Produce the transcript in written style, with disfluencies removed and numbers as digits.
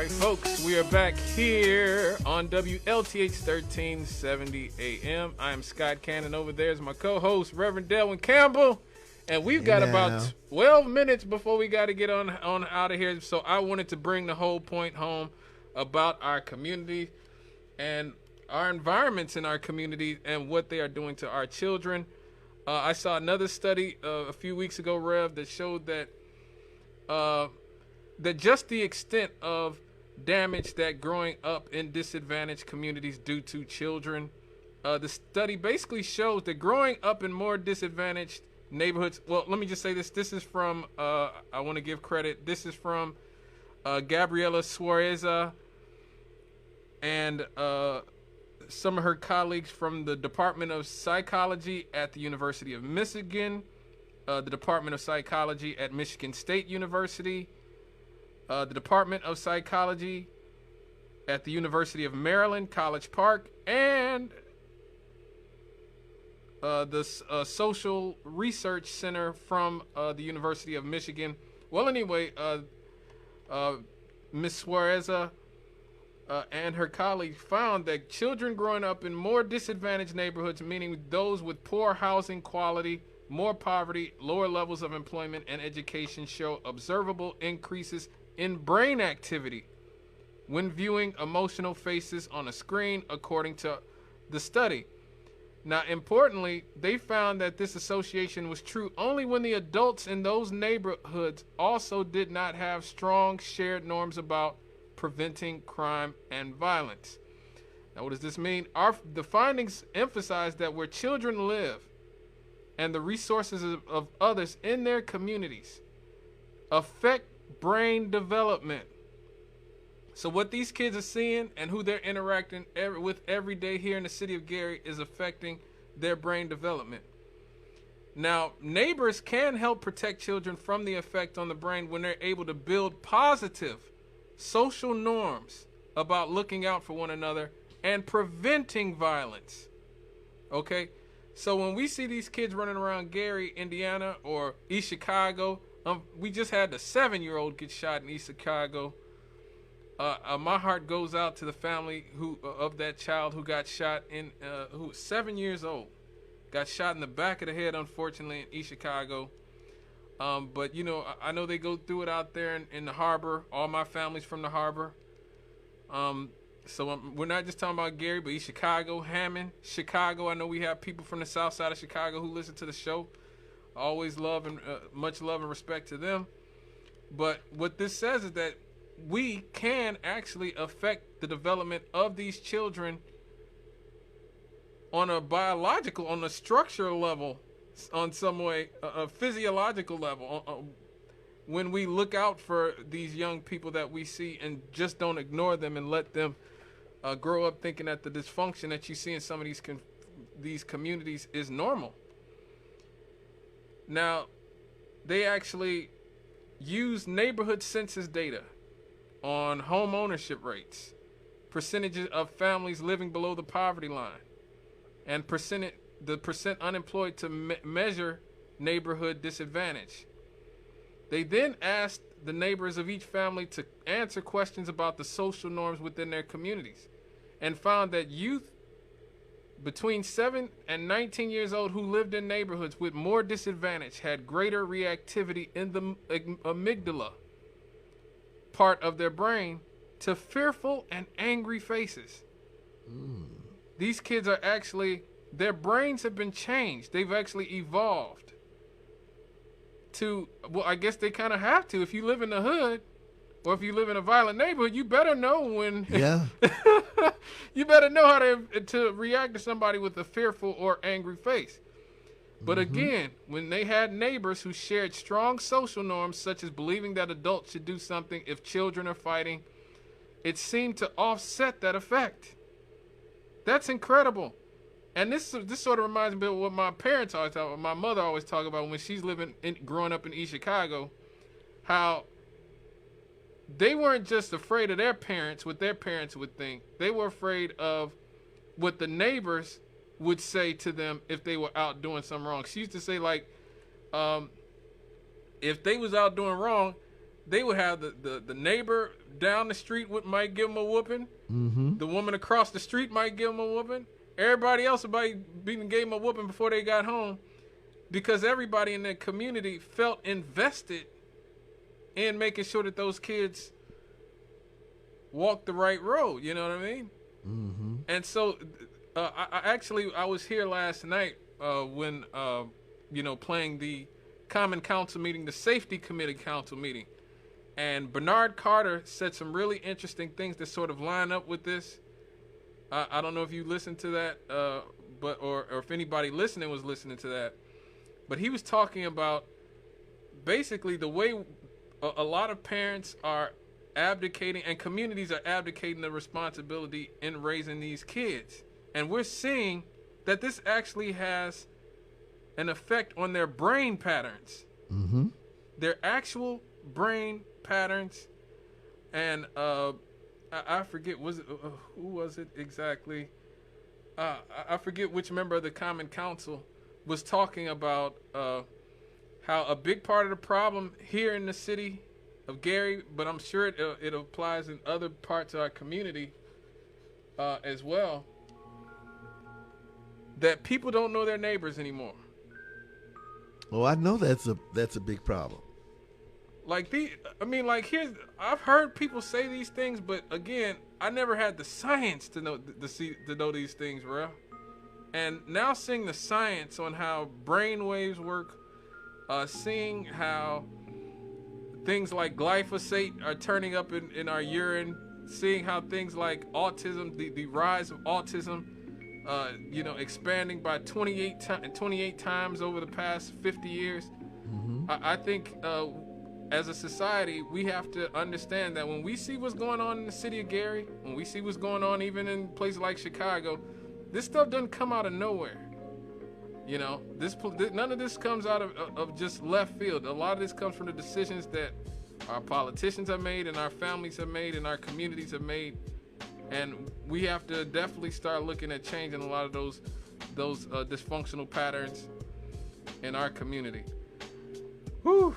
right, folks, we are back here on WLTH 1370 AM. I am Scott Cannon. Over there is my co-host, Reverend Delwyn Campbell. And we've got about 12 minutes before we got to get on out of here. So I wanted to bring the whole point home about our community and our environments in our community and what they are doing to our children. I saw another study a few weeks ago, Rev, that showed that that just the extent of damage that growing up in disadvantaged communities do to children. The study basically shows that growing up in more disadvantaged neighborhoods. Well, let me just say this. This is from, I want to give credit. This is from Gabriela Suareza and some of her colleagues from the Department of Psychology at the University of Michigan, the Department of Psychology at Michigan State University, the Department of Psychology at the University of Maryland, College Park, and the Social Research Center from the University of Michigan. Well, anyway, Ms. Suareza and her colleagues found that children growing up in more disadvantaged neighborhoods, meaning those with poor housing quality, more poverty, lower levels of employment and education, show observable increases in brain activity when viewing emotional faces on a screen, according to the study. Now, importantly, they found that this association was true only when the adults in those neighborhoods also did not have strong shared norms about preventing crime and violence. Now, what does this mean? The findings emphasize that where children live and the resources of others in their communities affect brain development. So what these kids are seeing and who they're interacting with every day here in the city of Gary is affecting their brain development. Now, neighbors can help protect children from the effect on the brain when they're able to build positive social norms about looking out for one another and preventing violence. Okay? So when we see these kids running around Gary, Indiana, or East Chicago, we just had the 7-year-old get shot in East Chicago. My heart goes out to the family of that child who got shot who was 7 years old, got shot in the back of the head, unfortunately, in East Chicago. But you know, I know they go through it out there in the harbor. All my family's from the harbor. So we're not just talking about Gary, but East Chicago, Hammond, Chicago. I know we have people from the south side of Chicago who listen to the show. Always love and much love and respect to them. But what this says is that we can actually affect the development of these children on a biological, on a structural level, on some way, a physiological level, when we look out for these young people that we see and just don't ignore them and let them grow up thinking that the dysfunction that you see in some of these communities is normal. Now, they actually use neighborhood census data on home ownership rates, percentages of families living below the poverty line, and the percent unemployed to measure neighborhood disadvantage. They then asked the neighbors of each family to answer questions about the social norms within their communities and found that youth between 7 and 19 years old who lived in neighborhoods with more disadvantage had greater reactivity in the amygdala part of their brain to fearful and angry faces. These kids are actually, their brains have been changed. They've actually evolved to, well, I guess they kind of have to. If you live in the hood or if you live in a violent neighborhood, you better know when. Yeah. You better know how to react to somebody with a fearful or angry face. But again, when they had neighbors who shared strong social norms, such as believing that adults should do something if children are fighting, it seemed to offset that effect. That's incredible. And this sort of reminds me of what my parents always talk about, my mother always talk about when she's growing up in East Chicago, how they weren't just afraid of their parents, what their parents would think. They were afraid of what the neighbors would say to them if they were out doing something wrong. She used to say, like, if they was out doing wrong, they would have the neighbor down the street might give them a whooping. Mm-hmm. The woman across the street might give them a whooping. Everybody else gave them a whooping before they got home, because everybody in that community felt invested in making sure that those kids walk the right road. You know what I mean? Mm-hmm. And so I was here last night when playing the Common Council meeting, the Safety Committee Council meeting. And Bernard Carter said some really interesting things that sort of line up with this. I don't know if you listened to that, or if anybody listening was listening to that. But he was talking about basically the way a lot of parents are abdicating and communities are abdicating the responsibility in raising these kids. And we're seeing that this actually has an effect on their brain patterns. Mm-hmm. Their actual brain patterns. And I forget, who was it exactly? I forget which member of the Common Council was talking about how a big part of the problem here in the city of Gary, but I'm sure it applies in other parts of our community as well, that people don't know their neighbors anymore. Oh, I know that's a big problem. I've heard people say these things, but again, I never had the science to know these things, bro. And now seeing the science on how brain waves work, seeing how things like glyphosate are turning up in our urine, seeing how things like autism, the rise of autism, expanding by 28 times over the past 50 years. Mm-hmm. I think as a society, we have to understand that when we see what's going on in the city of Gary, when we see what's going on even in places like Chicago, this stuff doesn't come out of nowhere. You know, none of this comes out of just left field. A lot of this comes from the decisions that our politicians have made and our families have made and our communities have made. And we have to definitely start looking at changing a lot of those dysfunctional patterns in our community. Whew.